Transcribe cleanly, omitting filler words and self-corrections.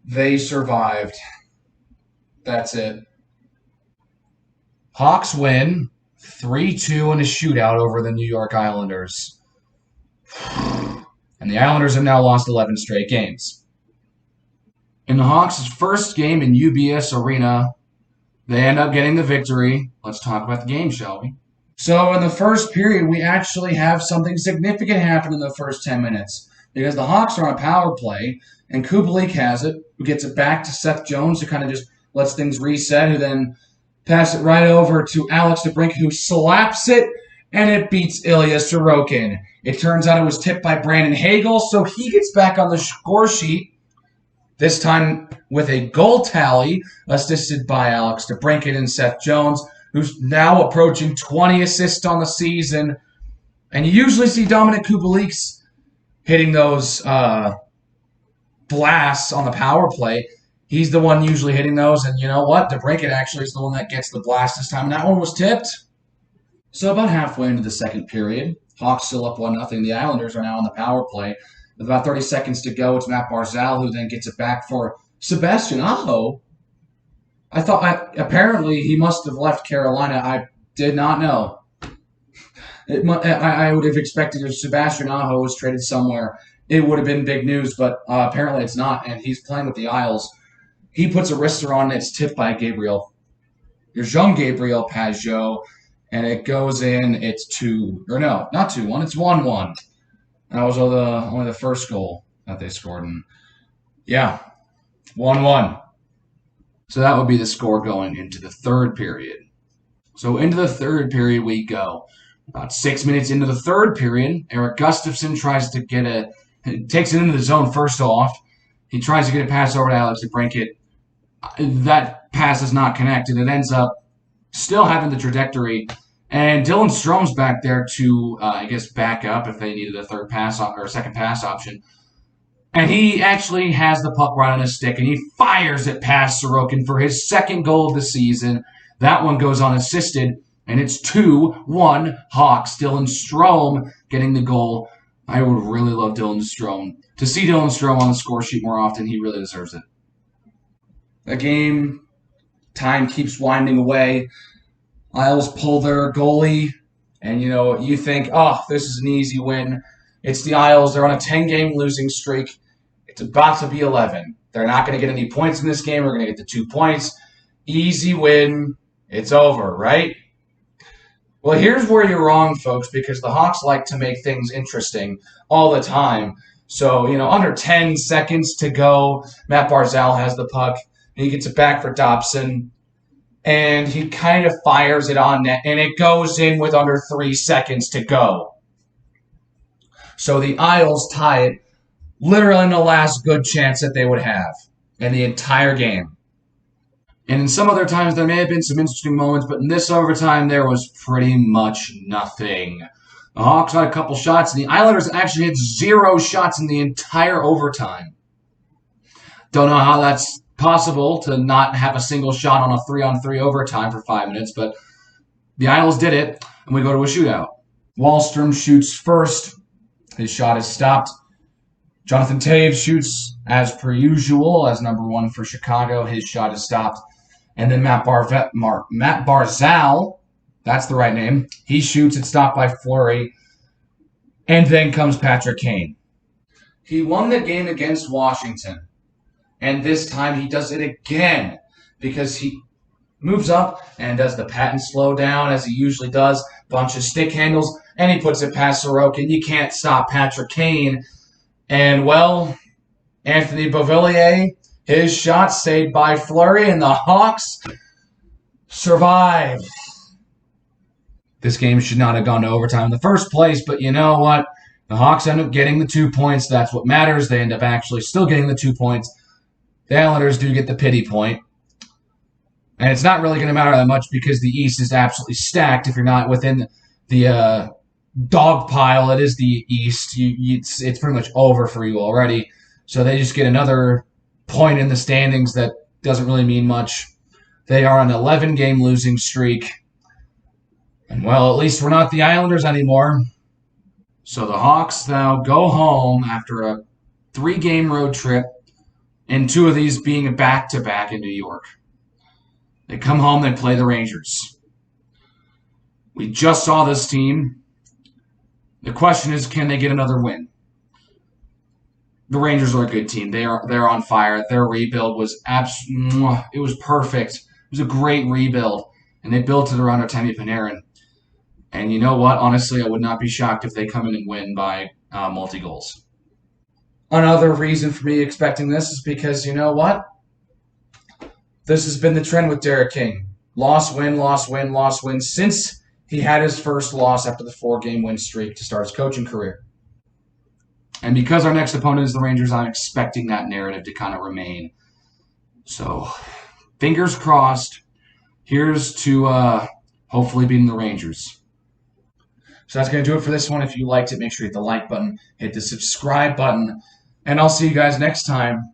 They survived. That's it. Hawks win 3-2 in a shootout over the New York Islanders. And the Islanders have now lost 11 straight games. In the Hawks' first game in UBS Arena, they end up getting the victory. Let's talk about the game, shall we? So in the first period, we actually have something significant happen in the first 10 minutes because the Hawks are on a power play, and Kubalik has it, who gets it back to Seth Jones, who kind of just lets things reset, who then pass it right over to Alex DeBrincat, who slaps it, and it beats Ilya Sorokin. It turns out it was tipped by Brandon Hagel, so he gets back on the score sheet, this time with a goal tally assisted by Alex DeBrincat and Seth Jones, who's now approaching 20 assists on the season. And you usually see Dominic Kubalik hitting those blasts on the power play. He's the one usually hitting those, and you know what? DeBrincat actually is the one that gets the blast this time, and that one was tipped. So about halfway into the second period, Hawks still up 1-0. The Islanders are now on the power play. With about 30 seconds to go, it's Matt Barzal who then gets it back for Sebastian Aho. Apparently he must have left Carolina. I did not know. I would have expected if Sebastian Aho was traded somewhere, it would have been big news, but apparently it's not, and he's playing with the Isles. He puts a wrister on, and it's tipped by Jean-Gabriel Pageau, and it goes in. It's 2-1. It's 1-1. That was only the first goal that they scored. And yeah, 1-1. So that would be the score going into the third period. So into the third period we go. About 6 minutes into the third period, Eric Gustafsson takes it into the zone first off. He tries to get a pass over to Alex DeBrincat. That pass is not connected. It ends up still having the trajectory. And Dylan Strome's back there to, back up if they needed a second pass option. And he actually has the puck right on his stick, and he fires it past Sorokin for his second goal of the season. That one goes unassisted, and it's 2-1 Hawks. Dylan Strome getting the goal. I would really love to see Dylan Strome on the score sheet more often. He really deserves it. The game time keeps winding away. Isles pull their goalie, and you think, this is an easy win. It's the Isles. They're on a 10-game losing streak. It's about to be 11. They're not going to get any points in this game. We're going to get the 2 points. Easy win. It's over, right? Well, here's where you're wrong, folks, because the Hawks like to make things interesting all the time. So, under 10 seconds to go, Matt Barzal has the puck. He gets it back for Dobson. And he kind of fires it on net, and it goes in with under 3 seconds to go. So the Isles tie it literally in the last good chance that they would have in the entire game. And in some other times, there may have been some interesting moments, but in this overtime, there was pretty much nothing. The Hawks had a couple shots, and the Islanders actually had 0 shots in the entire overtime. Don't know how that's possible to not have a single shot on a 3-on-3 overtime for 5 minutes, but the Isles did it, and we go to a shootout. Wahlstrom shoots first. His shot is stopped. Jonathan Toews shoots as per usual, as number 1 for Chicago. His shot is stopped. And then Matt Barzal, that's the right name, he shoots. It's stopped by Fleury. And then comes Patrick Kane. He won the game against Washington. And this time he does it again because he moves up and does the patent slow down as he usually does, bunch of stick handles, and he puts it past Sorokin. You can't stop Patrick Kane. And, well, Anthony Beauvillier, his shot saved by Fleury, and the Hawks survive. This game should not have gone to overtime in the first place, but you know what? The Hawks end up getting the 2 points. That's what matters. They end up actually still getting the 2 points. The Islanders do get the pity point. And it's not really going to matter that much because the East is absolutely stacked. If you're not within the dog pile, it is the East. It's pretty much over for you already. So they just get another point in the standings that doesn't really mean much. They are on an 11-game losing streak. And, well, at least we're not the Islanders anymore. So the Hawks now go home after a 3-game road trip and two of these being a back-to-back in New York. They come home, they play the Rangers. We just saw this team. The question is, can they get another win? The Rangers are a good team. They're on fire. Their rebuild was it was perfect. It was a great rebuild, and they built it around Artemi Panarin. And you know what? Honestly, I would not be shocked if they come in and win by multi-goals. Another reason for me expecting this is because you know what? This has been the trend with Derek King. Loss, win, loss, win, loss, win since he had his first loss after the 4-game win streak to start his coaching career. And because our next opponent is the Rangers, I'm expecting that narrative to kind of remain. So, fingers crossed. Here's to hopefully beating the Rangers. So that's going to do it for this one. If you liked it, make sure you hit the like button, hit the subscribe button, and I'll see you guys next time